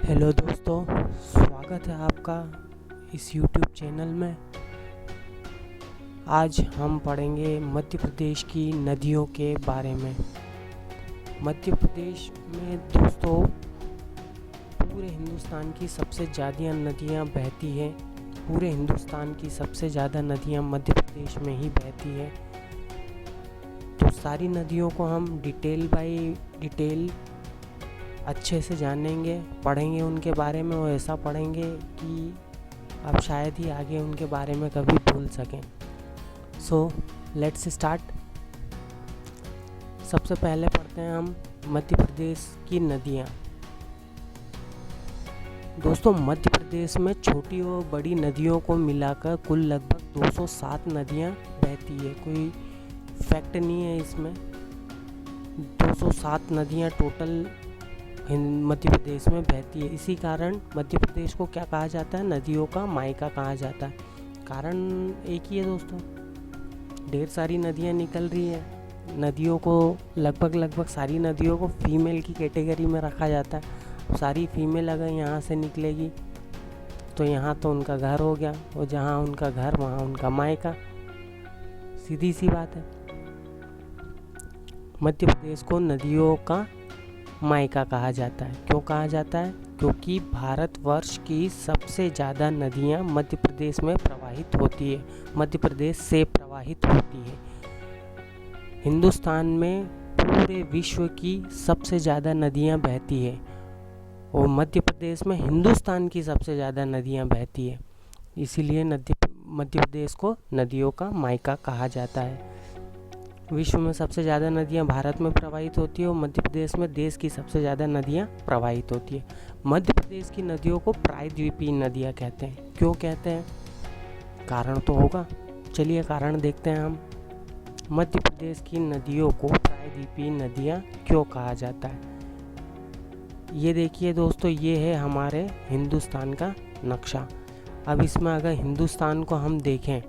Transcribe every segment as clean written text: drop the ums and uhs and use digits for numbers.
Hello दोस्तों, स्वागत है आपका इस YouTube चैनल में। आज हम पढ़ेंगे मध्य प्रदेश की नदियों के बारे में। मध्य प्रदेश में दोस्तों पूरे हिंदुस्तान की सबसे ज़्यादा नदियाँ बहती हैं। पूरे हिंदुस्तान की सबसे ज़्यादा नदियाँ मध्य प्रदेश में ही बहती हैं। तो सारी नदियों को हम डिटेल बाय डिटेल अच्छे से जानेंगे, पढ़ेंगे उनके बारे में, और ऐसा पढ़ेंगे कि आप शायद ही आगे उनके बारे में कभी भूल सकें। So let's start. सबसे पहले पढ़ते हैं हम मध्य प्रदेश की नदियाँ। दोस्तों मध्य प्रदेश में छोटी और बड़ी नदियों को मिलाकर कुल लगभग 207 नदियाँ बहती है। कोई फैक्ट नहीं है इसमें। 207 नदियाँ टोटल मध्य प्रदेश में बहती है। इसी कारण मध्य प्रदेश को क्या कहा जाता है? नदियों का मायका कहा जाता है। कारण एक ही है दोस्तों, ढेर सारी नदियाँ निकल रही है। नदियों को लगभग सारी नदियों को फीमेल की कैटेगरी में रखा जाता है। सारी फीमेल अगर यहाँ से निकलेगी तो यहाँ तो उनका घर हो गया, और जहाँ उनका घर वहाँ उनका मायका। सीधी सी बात है। मध्य प्रदेश को नदियों का मायका कहा जाता है। क्यों कहा जाता है? क्योंकि भारतवर्ष की सबसे ज़्यादा नदियाँ मध्य प्रदेश में प्रवाहित होती है, मध्य प्रदेश से प्रवाहित होती है। हिंदुस्तान में पूरे विश्व की सबसे ज़्यादा नदियाँ बहती है, और मध्य प्रदेश में हिंदुस्तान की सबसे ज़्यादा नदियाँ बहती है। इसीलिए मध्य प्रदेश को नदियों का मायका कहा जाता है। विश्व में सबसे ज़्यादा नदियाँ भारत में प्रवाहित होती है, और मध्य प्रदेश में देश की सबसे ज़्यादा नदियाँ प्रवाहित होती है। मध्य प्रदेश की नदियों को प्रायद्वीपीय नदियाँ कहते हैं। क्यों कहते हैं? कारण तो होगा। चलिए कारण देखते हैं हम। मध्य प्रदेश की नदियों को प्रायद्वीपीय नदियाँ क्यों कहा जाता है? ये देखिए दोस्तों, ये है हमारे हिंदुस्तान का नक्शा। अब इसमें अगर हिंदुस्तान को हम देखें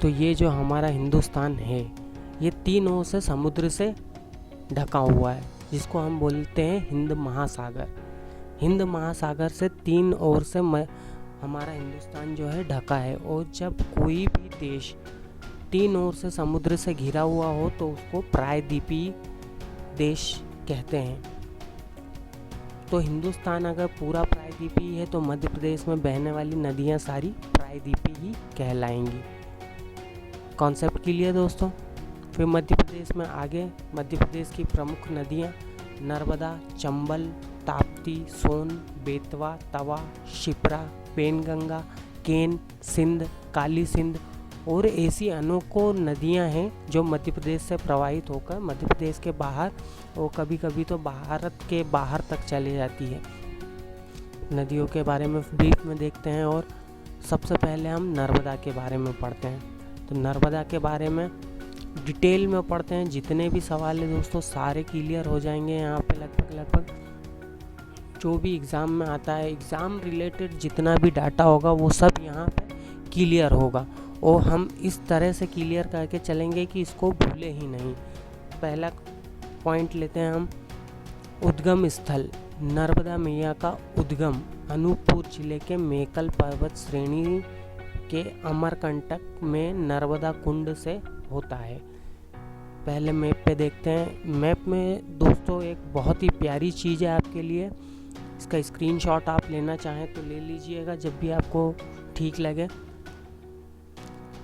तो ये जो हमारा हिंदुस्तान है, ये तीन ओर से समुद्र से ढका हुआ है, जिसको हम बोलते हैं हिंद महासागर। हिंद महासागर से तीन ओर से हमारा हिंदुस्तान जो है ढका है। और जब कोई भी देश तीन ओर से समुद्र से घिरा हुआ हो तो उसको प्रायद्वीपीय देश कहते हैं। तो हिंदुस्तान अगर पूरा प्रायद्वीपीय है तो मध्य प्रदेश में बहने वाली नदियाँ सारी प्रायद्वीपीय ही कहलाएंगी। कॉन्सेप्ट क्लियर दोस्तों? फिर मध्य प्रदेश में आगे मध्य प्रदेश की प्रमुख नदियाँ नर्मदा, चंबल, ताप्ती, सोन, बेतवा, तवा, शिप्रा, पेनगंगा, केन, सिंध, काली सिंध और ऐसी अनेकों नदियाँ हैं जो मध्य प्रदेश से प्रवाहित होकर मध्य प्रदेश के बाहर और कभी कभी तो भारत के बाहर तक चली जाती है। नदियों के बारे में ब्रीफ में देखते हैं, और सबसे पहले हम नर्मदा के बारे में पढ़ते हैं। तो नर्मदा के बारे में डिटेल में पढ़ते हैं। जितने भी सवाल है दोस्तों सारे क्लियर हो जाएंगे यहाँ पे। लगभग जो भी एग्ज़ाम में आता है, एग्ज़ाम रिलेटेड जितना भी डाटा होगा वो सब यहाँ पे क्लियर होगा, और हम इस तरह से क्लियर करके चलेंगे कि इसको भूले ही नहीं। पहला पॉइंट लेते हैं हम। उद्गम स्थल। नर्मदा मैया का उद्गम अनूपपुर जिले के मेकल पर्वत श्रेणी के अमरकंटक में नर्मदा कुंड से होता है। पहले मैप पे देखते हैं। मैप में दोस्तों एक बहुत ही प्यारी चीज़ है आपके लिए। इसका स्क्रीनशॉट आप लेना चाहें तो ले लीजिएगा जब भी आपको ठीक लगे।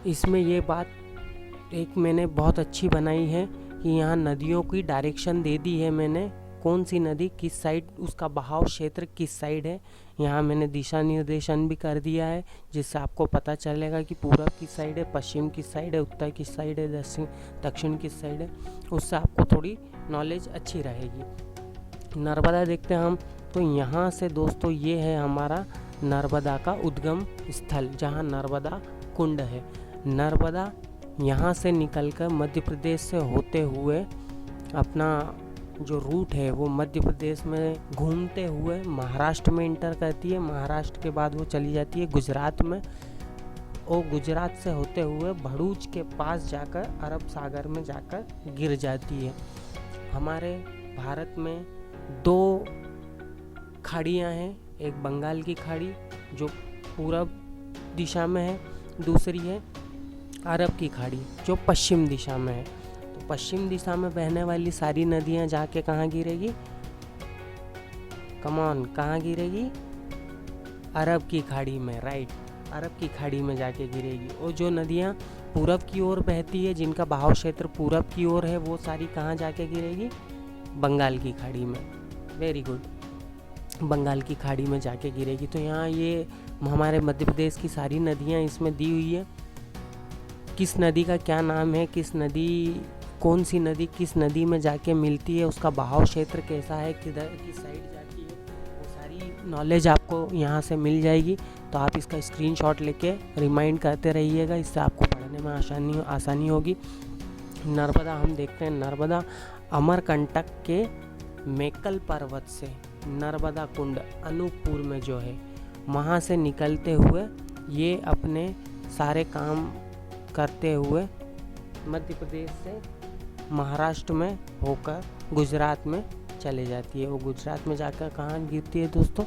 इसमें ये बात एक मैंने बहुत अच्छी बनाई है कि यहाँ नदियों की डायरेक्शन दे दी है मैंने, कौन सी नदी किस साइड, उसका बहाव क्षेत्र किस साइड है। यहाँ मैंने दिशा निर्देशन भी कर दिया है, जिससे आपको पता चलेगा कि पूरब किस साइड है, पश्चिम किस साइड है, उत्तर किस साइड है, दक्षिण किस साइड है। उससे आपको थोड़ी नॉलेज अच्छी रहेगी। नर्मदा देखते हैं हम। तो यहाँ से दोस्तों ये है हमारा नर्मदा का उद्गम स्थल, जहाँ नर्मदा कुंड है। नर्मदा यहाँ से निकलकर मध्य प्रदेश से होते हुए अपना जो रूट है वो मध्य प्रदेश में घूमते हुए महाराष्ट्र में इंटर करती है। महाराष्ट्र के बाद वो चली जाती है गुजरात में, और गुजरात से होते हुए भरूच के पास जाकर अरब सागर में जाकर गिर जाती है। हमारे भारत में दो खाड़ियाँ हैं, एक बंगाल की खाड़ी जो पूरब दिशा में है, दूसरी है अरब की खाड़ी जो पश्चिम दिशा में है। तो पश्चिम दिशा में बहने वाली सारी नदियाँ जाके कहाँ गिरेगी, कम ऑन, कहाँ गिरेगी, अरब की खाड़ी में, राइट, अरब की खाड़ी में जाके गिरेगी। और जो नदियाँ पूरब की ओर बहती है, जिनका बहाव क्षेत्र पूरब की ओर है, वो सारी कहाँ जाके गिरेगी, बंगाल की खाड़ी में। वेरी गुड, बंगाल की खाड़ी में जाके गिरेगी। तो यहाँ ये हमारे मध्य प्रदेश की सारी नदियाँ इसमें दी हुई है। किस नदी का क्या नाम है, किस नदी, कौन सी नदी किस नदी में जाके मिलती है, उसका बहाव क्षेत्र कैसा है, किधर किस साइड जाती है, वो सारी नॉलेज आपको यहाँ से मिल जाएगी। तो आप इसका स्क्रीनशॉट लेके रिमाइंड करते रहिएगा, इससे आपको पढ़ने में आसानी होगी। नर्मदा हम देखते हैं, नर्मदा अमरकंटक के मेकल पर्वत से नर्मदा कुंड अनूपपुर में जो है, वहाँ से निकलते हुए ये अपने सारे काम करते हुए मध्य प्रदेश से महाराष्ट्र में होकर गुजरात में चले जाती है। वो गुजरात में जाकर कहाँ गिरती है दोस्तों,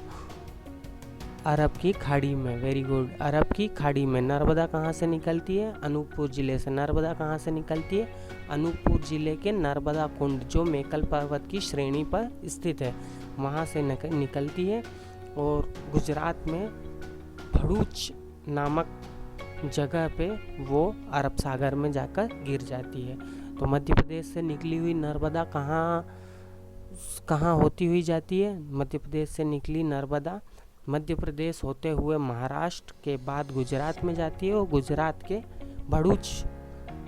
अरब की खाड़ी में। वेरी गुड, अरब की खाड़ी में। नर्मदा कहाँ से निकलती है, अनूपपुर ज़िले से। नर्मदा कहाँ से निकलती है, अनूपपुर ज़िले के नर्मदा कुंड जो मेकल पर्वत की श्रेणी पर स्थित है, वहाँ से निकलती है और गुजरात में भरूच नामक जगह पे वो अरब सागर में जाकर गिर जाती है। तो मध्य प्रदेश से निकली हुई नर्मदा कहाँ होती हुई जाती है, मध्य प्रदेश से निकली नर्मदा मध्य प्रदेश होते हुए महाराष्ट्र के बाद गुजरात में जाती है और गुजरात के भरूच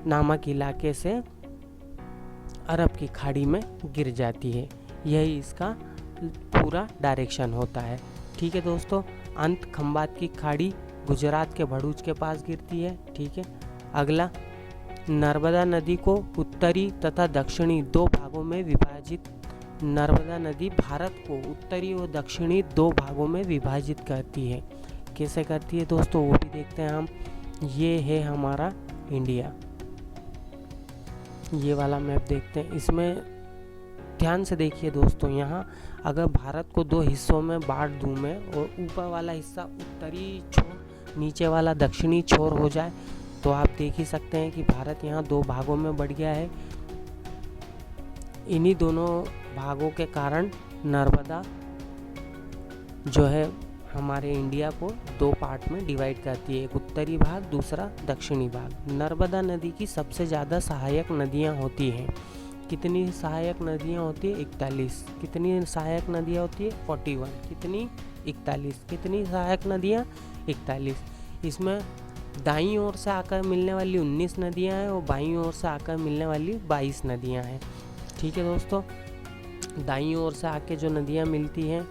नामक इलाके से अरब की खाड़ी में गिर जाती है। यही इसका पूरा डायरेक्शन होता है। ठीक है दोस्तों, अंत खंबात की खाड़ी गुजरात के भरूच के पास गिरती है। ठीक है, अगला, नर्मदा नदी को उत्तरी तथा दक्षिणी दो भागों में विभाजित, नर्मदा नदी भारत को उत्तरी और दक्षिणी दो भागों में विभाजित करती है। कैसे करती है दोस्तों, वो भी देखते हैं हम। ये है हमारा इंडिया, ये वाला मैप देखते हैं। इसमें ध्यान से देखिए दोस्तों, यहाँ अगर भारत को दो हिस्सों में बांट दूँ मैं और ऊपर वाला हिस्सा उत्तरी छोर, नीचे वाला दक्षिणी छोर हो जाए, तो आप देख ही सकते हैं कि भारत यहाँ दो भागों में बढ़ गया है। इन्हीं दोनों भागों के कारण नर्मदा जो है हमारे इंडिया को दो पार्ट में डिवाइड करती है, एक उत्तरी भाग, दूसरा दक्षिणी भाग। नर्मदा नदी की सबसे ज़्यादा सहायक नदियाँ होती हैं। कितनी सहायक नदियाँ होती है, 41। कितनी सहायक नदियाँ होती है, 41। कितनी, 41। कितनी सहायक नदियाँ, 41। इसमें दाईं ओर से आकर मिलने वाली 19 नदियाँ हैं और बाईं ओर से आकर मिलने वाली 22 नदियाँ हैं। ठीक है दोस्तों, दाईं ओर से आके जो नदियाँ मिलती हैं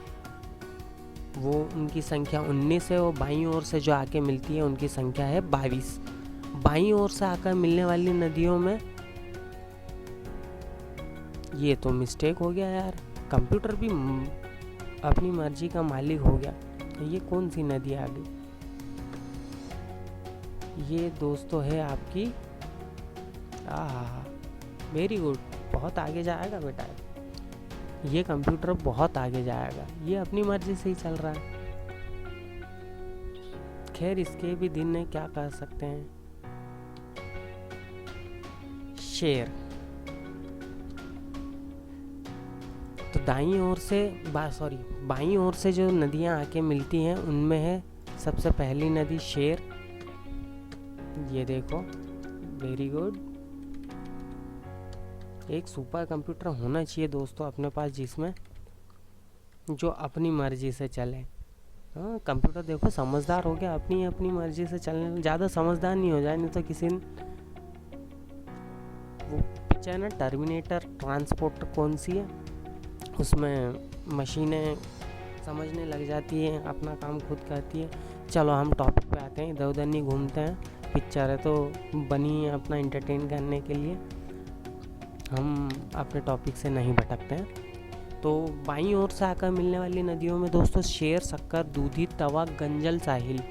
वो उनकी संख्या 19 है और बाईं ओर से जो आके मिलती है उनकी संख्या है 22। बाईं ओर से आकर मिलने वाली नदियों में, ये तो मिस्टेक हो गया यार, कंप्यूटर भी अपनी मर्जी का मालिक हो गया। ये कौन सी नदी आ गई, ये दोस्तों है आपकी, वेरी गुड, बहुत आगे जाएगा बेटा, ये कंप्यूटर बहुत आगे जाएगा, ये अपनी मर्जी से ही चल रहा है। खैर इसके भी दिन है, क्या कर सकते हैं। शेर, तो दाईं ओर से बाईं ओर से जो नदियां आके मिलती हैं उनमें है सबसे पहली नदी शेर, ये देखो, वेरी गुड। एक सुपर कंप्यूटर होना चाहिए दोस्तों अपने पास जिसमें जो अपनी मर्जी से चले। हाँ, कंप्यूटर देखो समझदार हो गया, अपनी मर्जी से चलने, ज़्यादा समझदार नहीं हो जाए, नहीं तो किसी ने वो पिक्चर है ना टर्मिनेटर, ट्रांसपोर्टर कौन सी है, उसमें मशीनें समझने लग जाती हैं, अपना काम खुद करती है। चलो हम टॉपिक पे आते हैं, इधर उधर नहीं घूमते हैं, पिक्चर है तो बनी है अपना एंटरटेन करने के लिए, हम अपने टॉपिक से नहीं भटकते हैं। तो बाईं ओर से आकर मिलने वाली नदियों में दोस्तों शेर, शक्कर, दूधी, तवा, गंजल, साहिल।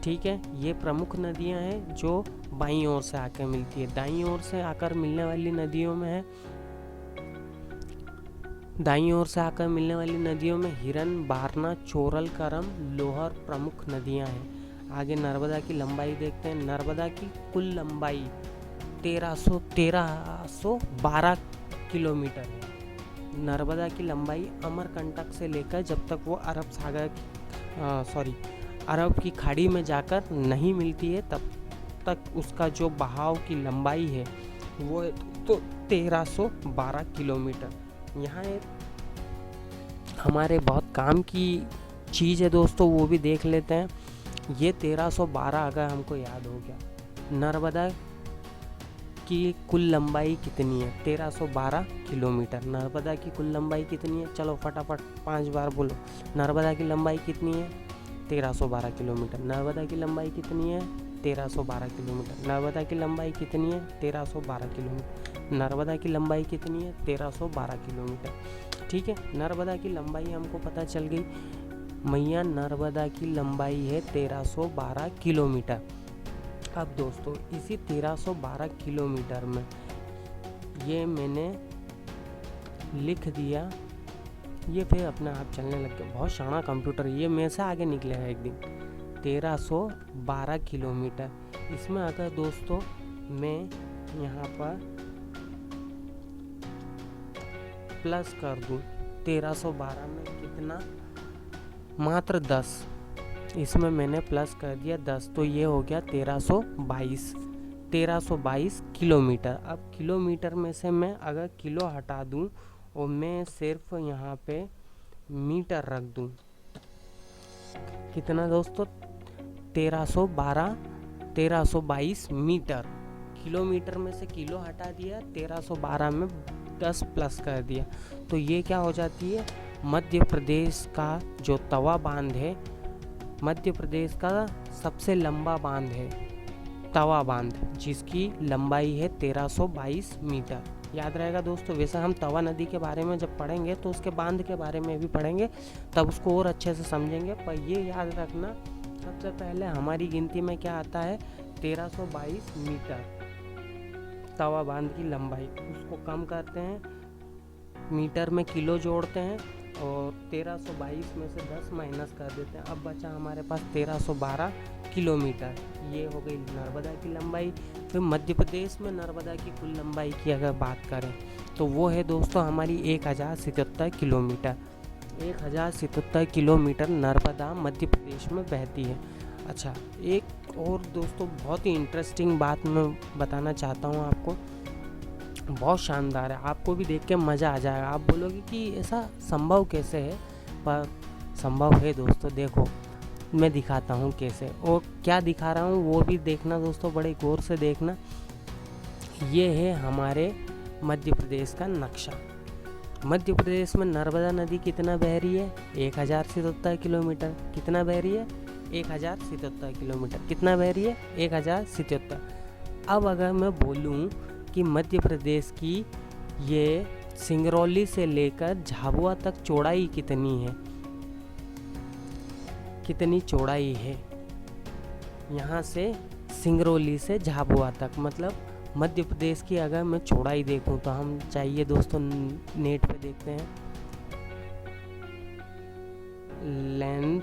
ठीक है, ये प्रमुख नदियां हैं जो बाईं ओर से आकर मिलती है। दाईं ओर से आकर मिलने वाली नदियों में है दाईं ओर से आकर मिलने वाली नदियों में हिरन, बारना, चोरल, करम, लोहर प्रमुख नदियां हैं। आगे नर्मदा की लंबाई देखते हैं। नर्मदा की कुल लंबाई 1312 किलोमीटर है। नर्मदा की लंबाई अमरकंटक से लेकर जब तक वो अरब की खाड़ी में जाकर नहीं मिलती है तब तक उसका जो बहाव की लंबाई है वो है तो 1312 किलोमीटर। यहाँ एक हमारे बहुत काम की चीज़ है दोस्तों, वो भी देख लेते हैं। ये 1312 अगर हमको याद हो गया, नर्मदा की कुल लंबाई कितनी है? 1312 किलोमीटर। नर्मदा की कुल लंबाई कितनी है? चलो फटाफट 5 बार बोलो। नर्मदा की लंबाई कितनी है? 1312 किलोमीटर। नर्मदा की लंबाई कितनी है? 1312 किलोमीटर। नर्मदा की लंबाई कितनी है? 1312 किलोमीटर। नर्मदा की लंबाई कितनी है? 1312 किलोमीटर। ठीक है, नर्मदा की लंबाई हमको पता चल गई। मैया नर्मदा की लंबाई है 1312 किलोमीटर। अब दोस्तों इसी 1312 किलोमीटर में ये मैंने लिख दिया, ये फिर अपने आप चलने लग गया। बहुत शाना कंप्यूटर, ये मेरे से आगे निकलेगा एक दिन। 1312 किलोमीटर। इसमें अगर दोस्तों मैं यहाँ पर प्लस कर दूँ, 1312 में कितना? मात्र 10। इसमें मैंने प्लस कर दिया 10, तो ये हो गया 1322 किलोमीटर। अब किलोमीटर में से मैं अगर किलो हटा दूं और मैं सिर्फ यहाँ पे मीटर रख दूं, कितना दोस्तों? 1322 मीटर। किलोमीटर में से किलो हटा दिया, 1312 में 10 प्लस कर दिया, तो ये क्या हो जाती है? मध्य प्रदेश का जो तवा बांध है, मध्य प्रदेश का सबसे लंबा बांध है तवा बांध, जिसकी लंबाई है 1322 मीटर। याद रहेगा दोस्तों। वैसे हम तवा नदी के बारे में जब पढ़ेंगे तो उसके बांध के बारे में भी पढ़ेंगे, तब उसको और अच्छे से समझेंगे। पर ये याद रखना, सबसे पहले हमारी गिनती में क्या आता है? 1322 मीटर तवा बांध की लंबाई। उसको कम करते हैं, मीटर में किलो जोड़ते हैं और 1322 में से 10 माइनस कर देते हैं। अब बचा हमारे पास 1312 किलोमीटर। ये हो गई नर्मदा की लंबाई। फिर मध्य प्रदेश में नर्मदा की कुल लंबाई की अगर बात करें तो वो है दोस्तों हमारी 1077 किलोमीटर। 1077 किलोमीटर नर्मदा मध्य प्रदेश में बहती है। अच्छा, एक और दोस्तों बहुत ही इंटरेस्टिंग बात मैं बताना चाहता हूँ आपको, बहुत शानदार है, आपको भी देख के मज़ा आ जाएगा। आप बोलोगे कि ऐसा संभव कैसे है, पर संभव है दोस्तों। देखो मैं दिखाता हूँ कैसे, और क्या दिखा रहा हूँ वो भी देखना दोस्तों, बड़े गौर से देखना। ये है हमारे मध्य प्रदेश का नक्शा। मध्य प्रदेश में नर्मदा नदी कितना बह रही है? 1077 किलोमीटर। कितना बह रही है? 1077 किलोमीटर। कितना बह रही है? 1077। अब अगर मैं बोलूँ कि मध्य प्रदेश की ये सिंगरौली से लेकर झाबुआ तक चौड़ाई कितनी है, कितनी चौड़ाई है यहाँ से सिंगरौली से झाबुआ तक, मतलब मध्य प्रदेश की अगर मैं चौड़ाई देखूं तो हम चाहिए दोस्तों नेट पे देखते हैं। लेंथ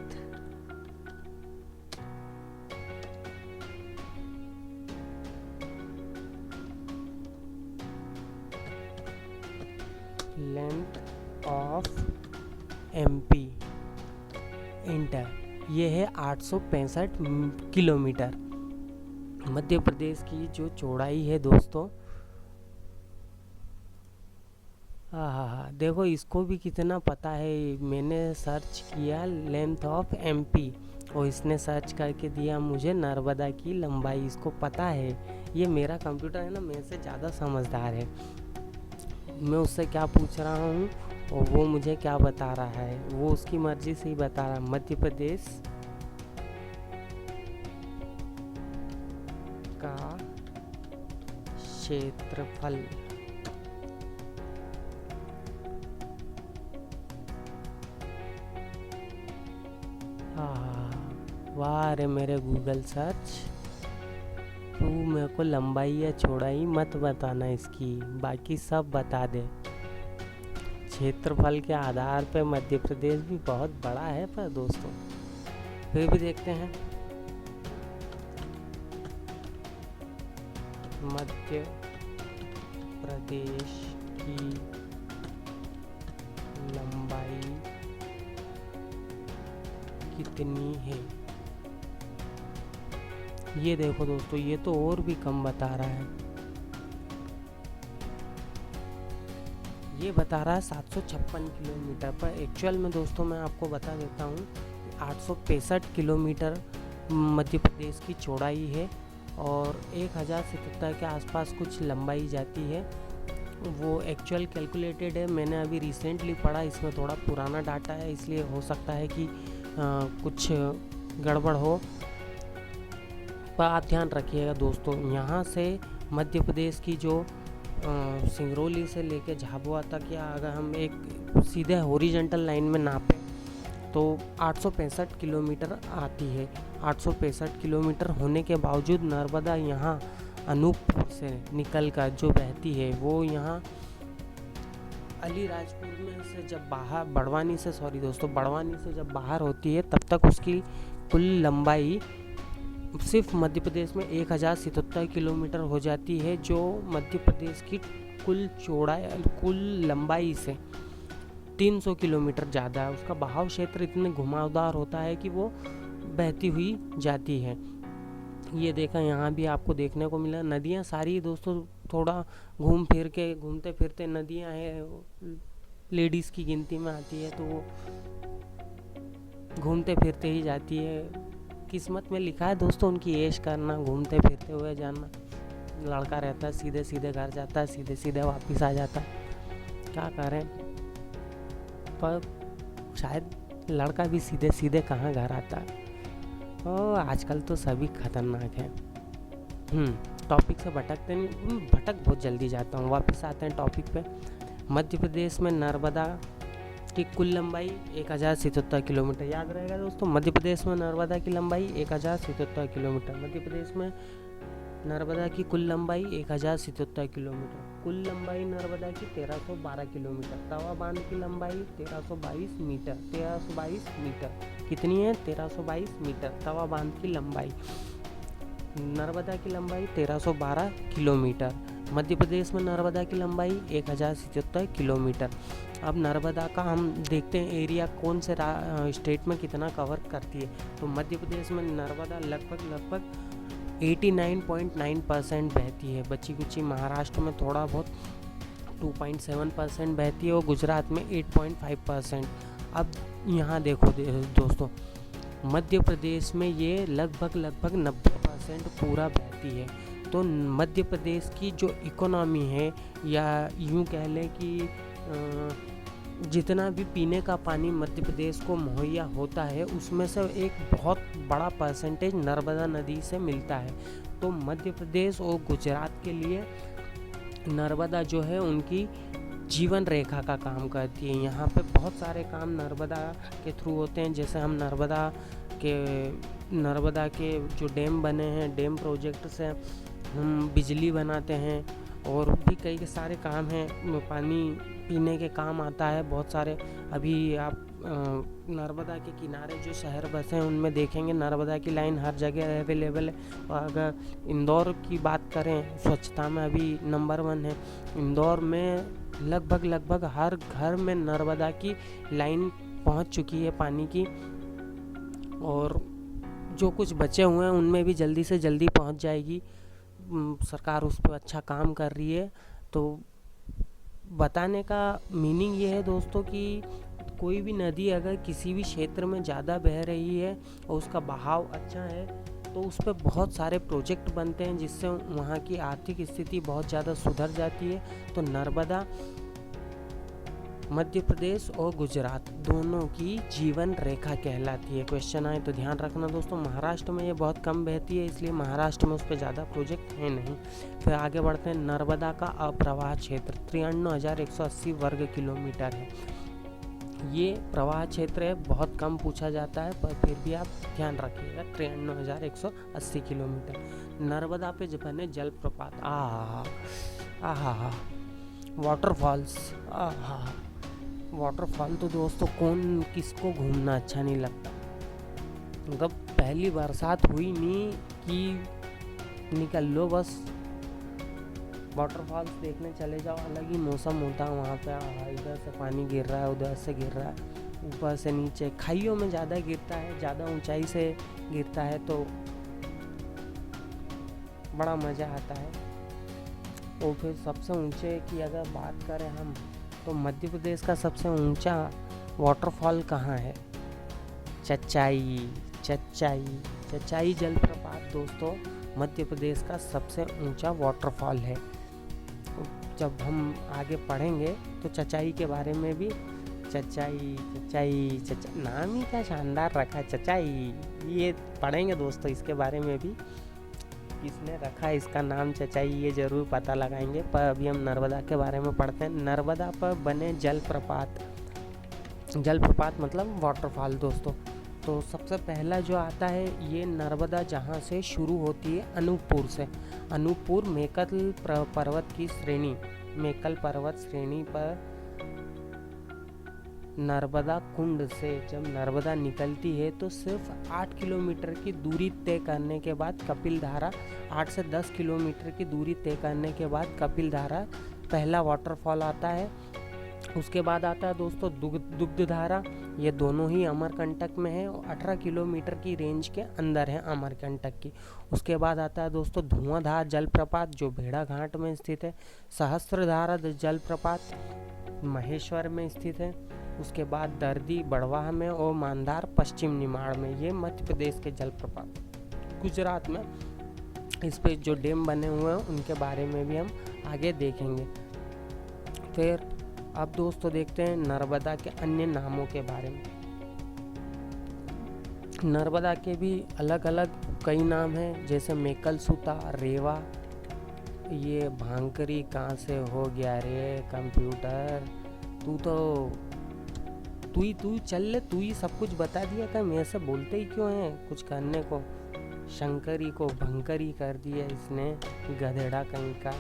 ऑफ एमपी इंटर, ये है 865 किलोमीटर। मध्य प्रदेश की जो चौड़ाई है दोस्तों, हाँ, देखो इसको भी कितना पता है। मैंने सर्च किया लेंथ ऑफ एमपी और इसने सर्च करके दिया मुझे नर्मदा की लंबाई। इसको पता है, ये मेरा कंप्यूटर है ना, मेरे से ज़्यादा समझदार है। मैं उससे क्या पूछ रहा हूँ और वो मुझे क्या बता रहा है, वो उसकी मर्जी से ही बता रहा है। मध्य प्रदेश का क्षेत्रफल, वाह रे मेरे गूगल सर्च, तू मेरे को लंबाई या चौड़ाई मत बताना इसकी, बाकी सब बता दे। क्षेत्रफल के आधार पे मध्य प्रदेश भी बहुत बड़ा है, पर दोस्तों फिर भी देखते हैं। मध्य प्रदेश की लंबाई कितनी है? ये देखो दोस्तों, ये तो और भी कम बता रहा है। ये बता रहा है 756 किलोमीटर, पर एक्चुअल में दोस्तों मैं आपको बता देता हूँ 865 किलोमीटर मध्य प्रदेश की चौड़ाई है और 1077 के आसपास कुछ लंबाई जाती है। वो एक्चुअल कैलकुलेटेड है, मैंने अभी रिसेंटली पढ़ा, इसमें थोड़ा पुराना डाटा है इसलिए हो सकता है कि कुछ गड़बड़ हो, पर आप ध्यान रखिएगा दोस्तों। यहाँ से मध्य प्रदेश की जो सिंगरौली से लेके झाबुआ तक, या अगर हम एक सीधे हॉरिजॉन्टल लाइन में नापें तो 865 किलोमीटर आती है। 865 किलोमीटर होने के बावजूद नर्मदा यहाँ अनूपपुर से निकलकर जो बहती है वो यहाँ अलीराजपुर में से जब बाहर बड़वानी से जब बाहर होती है तब तक उसकी कुल लंबाई सिर्फ मध्य प्रदेश में 1077 किलोमीटर हो जाती है, जो मध्य प्रदेश की कुल लंबाई से 300 किलोमीटर ज़्यादा है। उसका बहाव क्षेत्र इतने घुमावदार होता है कि वो बहती हुई जाती है। ये देखा, यहाँ भी आपको देखने को मिला। नदियाँ सारी दोस्तों थोड़ा घूमते फिरते नदियाँ हैं, लेडीज़ की गिनती में आती है तो वो घूमते फिरते ही जाती है। किस्मत में लिखा है दोस्तों उनकी ऐश करना, घूमते फिरते हुए जाना। लड़का रहता है सीधे सीधे घर जाता है, सीधे सीधे वापस आ जाता है, क्या करें। पर शायद लड़का भी सीधे सीधे कहाँ घर आता है। आजकल तो सभी खतरनाक है। टॉपिक से भटक बहुत जल्दी जाता हूँ। वापस आते हैं टॉपिक पे। मध्य प्रदेश में नर्मदा की कुल लंबाई 1077 किलोमीटर। याद रहेगा दोस्तों, मध्य प्रदेश में नर्मदा की लंबाई 1077 किलोमीटर। मध्य प्रदेश में नर्मदा की कुल लंबाई 1077 किलोमीटर। कुल लंबाई नर्मदा की 1312 किलोमीटर। तवा बांध की लंबाई 1322 मीटर। कितनी है? 1322 मीटर तवा बांध की लंबाई। नर्मदा की लंबाई 1312 किलोमीटर। मध्य प्रदेश में नर्मदा की लंबाई 1077 किलोमीटर। अब नर्मदा का हम देखते हैं एरिया कौन से स्टेट में कितना कवर करती है। तो मध्य प्रदेश में नर्मदा लगभग 89.9% बहती है। बची कुची महाराष्ट्र में थोड़ा बहुत 2.7% बहती है और गुजरात में 8.5%। अब यहाँ देखो दोस्तों, मध्य प्रदेश में ये लगभग 90% पूरा बहती है। तो मध्य प्रदेश की जो इकोनॉमी है, या यूँ कह लें कि जितना भी पीने का पानी मध्य प्रदेश को मुहैया होता है उसमें से एक बहुत बड़ा परसेंटेज नर्मदा नदी से मिलता है। तो मध्य प्रदेश और गुजरात के लिए नर्मदा जो है उनकी जीवन रेखा का काम करती है। यहाँ पे बहुत सारे काम नर्मदा के थ्रू होते हैं। जैसे हम नर्मदा के जो डैम बने हैं, डैम प्रोजेक्ट से हम बिजली बनाते हैं और भी कई सारे काम हैं। पानी पीने के काम आता है बहुत सारे। अभी आप नर्मदा के किनारे जो शहर बसे हैं उनमें देखेंगे नर्मदा की लाइन हर जगह अवेलेबल है। और अगर इंदौर की बात करें, स्वच्छता में अभी नंबर 1 है। इंदौर में लगभग हर घर में नर्मदा की लाइन पहुंच चुकी है पानी की, और जो कुछ बचे हुए हैं उनमें भी जल्दी से जल्दी पहुंच जाएगी। सरकार उस पर अच्छा काम कर रही है। तो बताने का मीनिंग ये है दोस्तों कि कोई भी नदी अगर किसी भी क्षेत्र में ज़्यादा बह रही है और उसका बहाव अच्छा है तो उस पर बहुत सारे प्रोजेक्ट बनते हैं जिससे वहाँ की आर्थिक स्थिति बहुत ज़्यादा सुधर जाती है। तो नर्मदा मध्य प्रदेश और गुजरात दोनों की जीवन रेखा कहलाती है। क्वेश्चन आए तो ध्यान रखना दोस्तों। महाराष्ट्र में ये बहुत कम बहती है, इसलिए महाराष्ट्र में उस पर ज़्यादा प्रोजेक्ट है नहीं। फिर आगे बढ़ते हैं। नर्मदा का अप्रवाह क्षेत्र 53,180 वर्ग किलोमीटर है। ये प्रवाह क्षेत्र है, बहुत कम पूछा जाता है, पर फिर भी आप ध्यान रखिएगा 53,180 किलोमीटर। नर्मदा पे जब बने जलप्रपात, वाटरफॉल्स, वाटरफॉल तो दोस्तों कौन किसको घूमना अच्छा नहीं लगता। मतलब पहली बरसात हुई नहीं कि निकल लो बस वाटरफॉल्स देखने चले जाओ। अलग ही मौसम होता है वहाँ पे, इधर से पानी गिर रहा है, उधर से गिर रहा है, ऊपर से नीचे, खाइयों में ज़्यादा गिरता है, ज़्यादा ऊंचाई से गिरता है तो बड़ा मज़ा आता है। और फिर सबसे ऊंचे की अगर बात करें हम तो मध्य प्रदेश का सबसे ऊंचा वाटरफॉल कहाँ है? चचाई जलप्रपात दोस्तों मध्य प्रदेश का सबसे ऊंचा वाटरफॉल है। जब हम आगे पढ़ेंगे तो चचाई के बारे में भी, चचाई नाम ही क्या शानदार रखा है चचाई, ये पढ़ेंगे दोस्तों इसके बारे में भी, किसने रखा इसका नाम चचाई ये ज़रूर पता लगाएंगे। पर अभी हम नर्मदा के बारे में पढ़ते हैं। नर्मदा पर बने जलप्रपात मतलब वाटरफॉल दोस्तों। तो सबसे पहला जो आता है ये नर्मदा जहाँ से शुरू होती है अनूपपुर से। अनूपपुर मेकल पर्वत श्रेणी पर नर्मदा कुंड से जब नर्मदा निकलती है तो सिर्फ 8 किलोमीटर की दूरी तय करने के बाद कपिलधारा, 8 से 10 किलोमीटर की दूरी तय करने के बाद कपिलधारा पहला वाटरफॉल आता है। उसके बाद आता है दोस्तों दुग्धधारा, ये दोनों ही अमरकंटक में है और 18 किलोमीटर की रेंज के अंदर है अमरकंटक की। उसके बाद आता है दोस्तों धुआंधार जलप्रपात जो भेड़ाघाट में स्थित है। सहस्त्रधारा जलप्रपात महेश्वर में स्थित है। उसके बाद दर्दी बड़वाह में और मांधार पश्चिम निमाड़ में, ये मध्य प्रदेश के जलप्रपात। गुजरात में इस पे जो डैम बने हुए हैं उनके बारे में भी हम आगे देखेंगे। फिर अब दोस्तों देखते हैं नर्मदा के अन्य नामों के बारे में। नर्मदा के भी अलग अलग कई नाम हैं, जैसे मेकलसुता, रेवा, ये भांकरी कहाँ से हो गया रे कंप्यूटर, तू चल ले, तू ही सब कुछ बता दिया था, मेरे से बोलते ही क्यों है कुछ करने को। शंकरी को भंकरी कर दिया इसने, गधेड़ा कहीं का,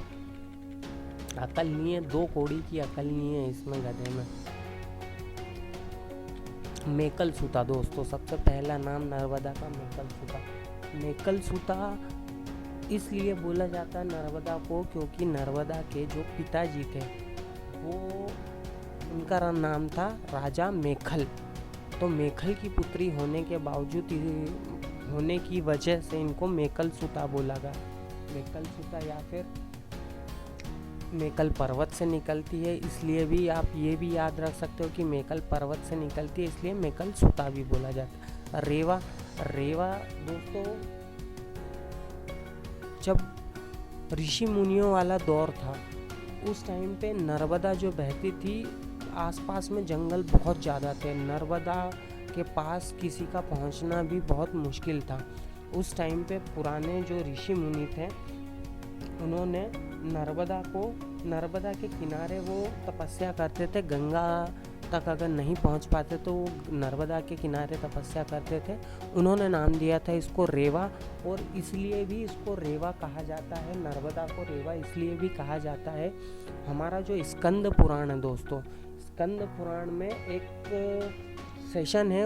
अकल नहीं है, 2 कौड़ी की अकल नहीं है इसमें गधे में। मेकलसुता दोस्तों सबसे पहला नाम नर्मदा का मेकलसुता इसलिए बोला जाता है नर्मदा को क्योंकि नर्मदा के जो पिताजी थे वो, उनका नाम था राजा मेखल। तो मेखल की पुत्री होने के बावजूद होने की वजह से इनको मेकलसुता बोला गया। मेकलसुता या फिर मेकल पर्वत से निकलती है, इसलिए भी आप ये भी याद रख सकते हो कि मेकल पर्वत से निकलती है, इसलिए मेकलसुता भी बोला जाता है। रेवा दोस्तों जब ऋषि मुनियों वाला दौर था उस टाइम पे नर्मदा जो बहती थी, आसपास में जंगल बहुत ज़्यादा थे, नर्मदा के पास किसी का पहुंचना भी बहुत मुश्किल था। उस टाइम पे पुराने जो ऋषि मुनि थे उन्होंने नर्मदा के किनारे वो तपस्या करते थे। गंगा तक अगर नहीं पहुंच पाते तो वो नर्मदा के किनारे तपस्या करते थे। उन्होंने नाम दिया था इसको रेवा, और इसलिए भी इसको रेवा कहा जाता है। नर्मदा को रेवा इसलिए भी कहा जाता है। हमारा जो स्कंद पुराण है दोस्तों, स्कंद पुराण में एक सेशन है,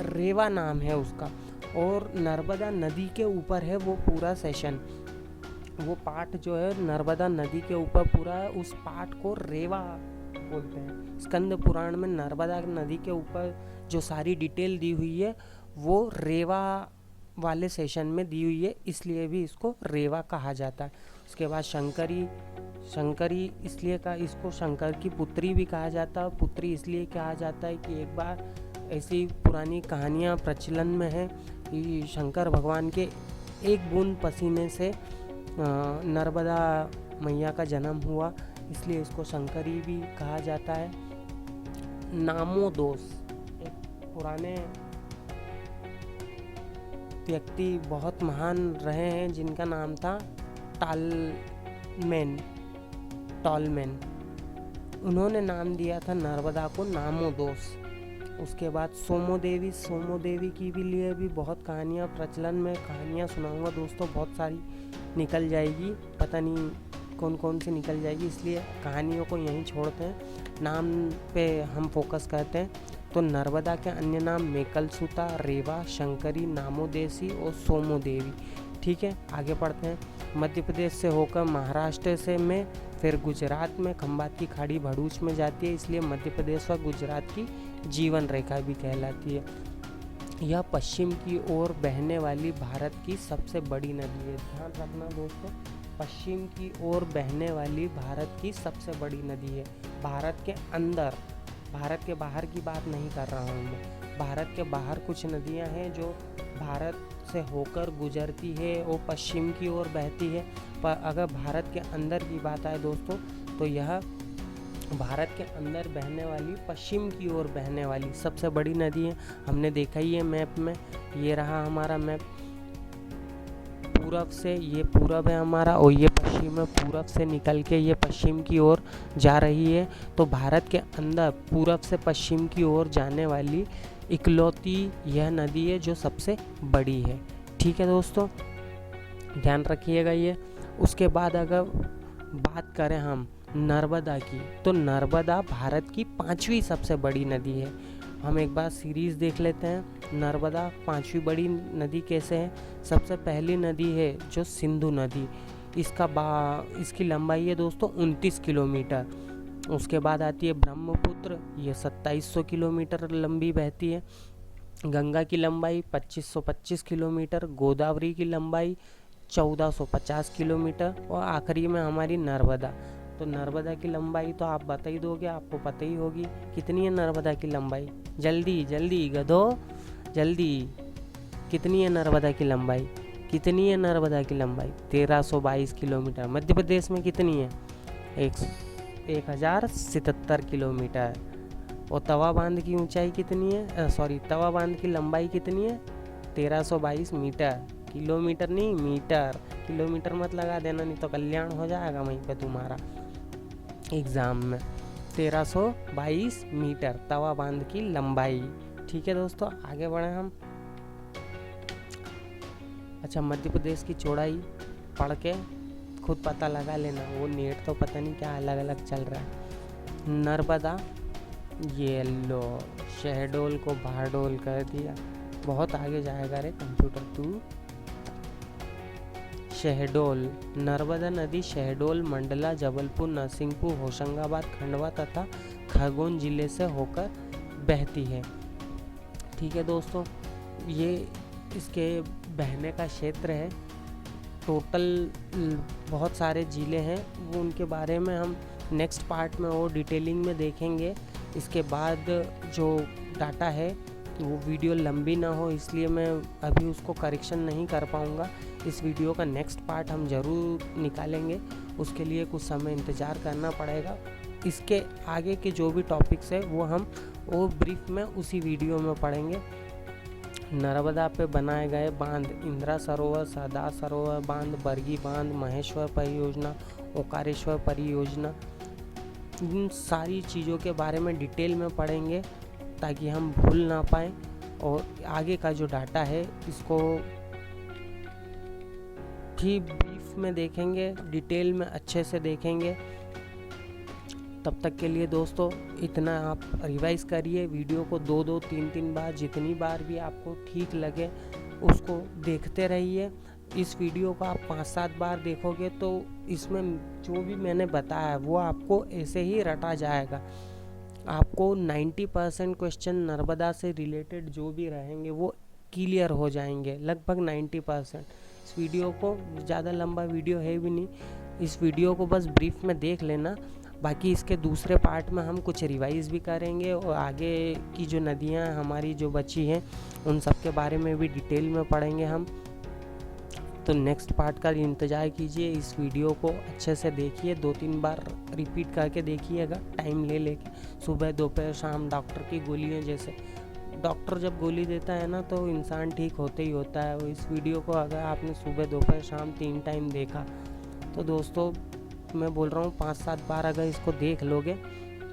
रेवा नाम है उसका, और नर्मदा नदी के ऊपर है वो पूरा सेशन। वो पाठ जो है नर्मदा नदी के ऊपर पूरा है, उस पाठ को रेवा बोलते हैं। स्कंद पुराण में नर्मदा नदी के ऊपर जो सारी डिटेल दी हुई है वो रेवा वाले सेशन में दी हुई है, इसलिए भी इसको रेवा कहा जाता है। उसके बाद शंकरी इसलिए का इसको शंकर की पुत्री भी कहा जाता है। पुत्री इसलिए कहा जाता है कि एक बार ऐसी पुरानी कहानियाँ प्रचलन में है कि शंकर भगवान के एक बूंद पसीने से नर्मदा मैया का जन्म हुआ, इसलिए इसको शंकरी भी कहा जाता है। नामोदोस एक पुराने व्यक्ति बहुत महान रहे हैं जिनका नाम था टॉलमेन। उन्होंने नाम दिया था नर्मदा को नामोदोस। उसके बाद सोमो देवी की भी लिए भी बहुत कहानियाँ प्रचलन में, कहानियाँ सुनाऊंगा दोस्तों, बहुत सारी निकल जाएगी, पता नहीं कौन कौन सी निकल जाएगी, इसलिए कहानियों को यहीं छोड़ते हैं। नाम पे हम फोकस करते हैं तो नर्मदा के अन्य नाम मेकलसुता, रेवा, शंकरी, नामोदेशी और सोमोदेवी। ठीक है, आगे पढ़ते हैं। मध्य प्रदेश से होकर महाराष्ट्र से में फिर गुजरात में खंबात की खाड़ी भरूच में जाती है, इसलिए मध्य प्रदेश व गुजरात की जीवन रेखा भी कहलाती है। यह पश्चिम की ओर बहने वाली भारत की सबसे बड़ी नदी है। ध्यान रखना दोस्तों, पश्चिम की ओर बहने वाली भारत की सबसे बड़ी नदी है। भारत के अंदर, भारत के बाहर की बात नहीं कर रहा हूँ मैं। भारत के बाहर कुछ नदियाँ हैं जो भारत से होकर गुजरती है और पश्चिम की ओर बहती है, पर अगर भारत के अंदर की बात आए दोस्तों तो यह भारत के अंदर बहने वाली, पश्चिम की ओर बहने वाली सबसे बड़ी नदी है। हमने देखा ही है मैप में, ये रहा हमारा मैप। पूरब से, ये पूरब है हमारा और ये पश्चिम है। पूरब से निकल के ये पश्चिम की ओर जा रही है। तो भारत के अंदर पूरब से पश्चिम की ओर जाने वाली इकलौती यह नदी है जो सबसे बड़ी है। ठीक है दोस्तों, ध्यान रखिएगा ये। उसके बाद अगर बात करें हम नर्मदा की, तो नर्मदा भारत की 5वीं सबसे बड़ी नदी है। हम एक बार सीरीज़ देख लेते हैं। नर्मदा 5वीं बड़ी नदी कैसे है। सबसे पहली नदी है जो सिंधु नदी, इसकी लंबाई है दोस्तों 29 किलोमीटर। उसके बाद आती है ब्रह्मपुत्र, ये 2700 किलोमीटर लंबी बहती है। गंगा की लंबाई 2525 किलोमीटर, गोदावरी की लंबाई 1450 किलोमीटर और आखिरी में हमारी नर्मदा। तो नर्मदा की लंबाई तो आप बता ही दोगे, आपको पता ही होगी कितनी है नर्मदा की लंबाई। जल्दी जल्दी गधो, जल्दी, कितनी है नर्मदा की लंबाई, कितनी है नर्मदा की लंबाई? 1322 किलोमीटर। मध्य प्रदेश में कितनी है? 1077 किलोमीटर। और तवा बांध की ऊंचाई कितनी है, तवा बांध की लंबाई कितनी है? 1322 मीटर। किलोमीटर नहीं, मीटर। किलोमीटर मत लगा देना, नहीं तो कल्याण हो जाएगा वहीं पे तुम्हारा एग्ज़ाम में। 1322 मीटर तवा बांध की लंबाई। ठीक है दोस्तों, आगे बढ़े हम। अच्छा, मध्य प्रदेश की चौड़ाई पढ़ के खुद पता लगा लेना, वो नेट तो पता नहीं क्या अलग अलग चल रहा है। नर्मदा, ये लो शहडोल को बारडोल कर दिया, बहुत आगे जाएगा रे कंप्यूटर तू। शहडोल, नर्मदा नदी शहडोल, मंडला, जबलपुर, नरसिंहपुर, होशंगाबाद, खंडवा तथा खरगोन जिले से होकर बहती है। ठीक है दोस्तों, ये इसके बहने का क्षेत्र है। टोटल बहुत सारे ज़िले हैं, वो उनके बारे में हम नेक्स्ट पार्ट में और डिटेलिंग में देखेंगे। इसके बाद जो डाटा है वो वीडियो लंबी ना हो, इसलिए मैं अभी उसको करेक्शन नहीं कर पाऊँगा। इस वीडियो का नेक्स्ट पार्ट हम ज़रूर निकालेंगे, उसके लिए कुछ समय इंतज़ार करना पड़ेगा। इसके आगे के जो भी टॉपिक्स है वो हम और ब्रीफ में उसी वीडियो में पढ़ेंगे। नर्मदा पे बनाए गए बांध, इंदिरा सरोवर, सरदार सरोवर बांध, बरगी बांध, महेश्वर परियोजना, ओकारेश्वर परियोजना, इन सारी चीज़ों के बारे में डिटेल में पढ़ेंगे ताकि हम भूल ना पाएँ। और आगे का जो डाटा है इसको भी ब्रीफ में देखेंगे, डिटेल में अच्छे से देखेंगे। तब तक के लिए दोस्तों इतना आप रिवाइज़ करिए, वीडियो को 2-2, 3-3 बार, जितनी बार भी आपको ठीक लगे उसको देखते रहिए। इस वीडियो को आप 5-7 बार देखोगे तो इसमें जो भी मैंने बताया वो आपको ऐसे ही रटा जाएगा। आपको 90% क्वेश्चन नर्मदा से रिलेटेड जो भी रहेंगे वो क्लियर हो जाएंगे, लगभग 90%। इस वीडियो को, ज़्यादा लंबा वीडियो है भी नहीं, इस वीडियो को बस ब्रीफ में देख लेना। बाकी इसके दूसरे पार्ट में हम कुछ रिवाइज़ भी करेंगे और आगे की जो नदियाँ हमारी जो बची हैं उन सब के बारे में भी डिटेल में पढ़ेंगे हम। तो नेक्स्ट पार्ट का इंतज़ार कीजिए। इस वीडियो को अच्छे से देखिए, 2-3 बार रिपीट करके देखिएगा, टाइम ले लेके, सुबह दोपहर शाम। डॉक्टर की गोलियाँ जैसे, डॉक्टर जब गोली देता है ना तो इंसान ठीक होते ही होता है। और इस वीडियो को अगर आपने सुबह दोपहर शाम 3 टाइम देखा तो दोस्तों मैं बोल रहा हूँ 5-7 बार अगर इसको देख लोगे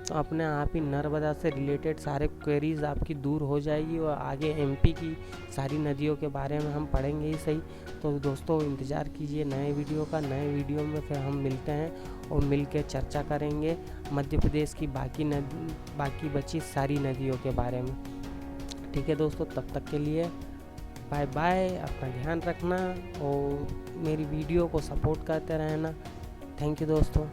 तो अपने आप ही नर्मदा से रिलेटेड सारे क्वेरीज आपकी दूर हो जाएगी और आगे एमपी की सारी नदियों के बारे में हम पढ़ेंगे ही सही। तो दोस्तों इंतज़ार कीजिए नए वीडियो का। नए वीडियो में फिर हम मिलते हैं और मिलकर चर्चा करेंगे मध्य प्रदेश की बाकी बची सारी नदियों के बारे में। ठीक है दोस्तों, तब तक के लिए बाय बाय। अपना ध्यान रखना और मेरी वीडियो को सपोर्ट करते रहना। थैंक यू दोस्तों।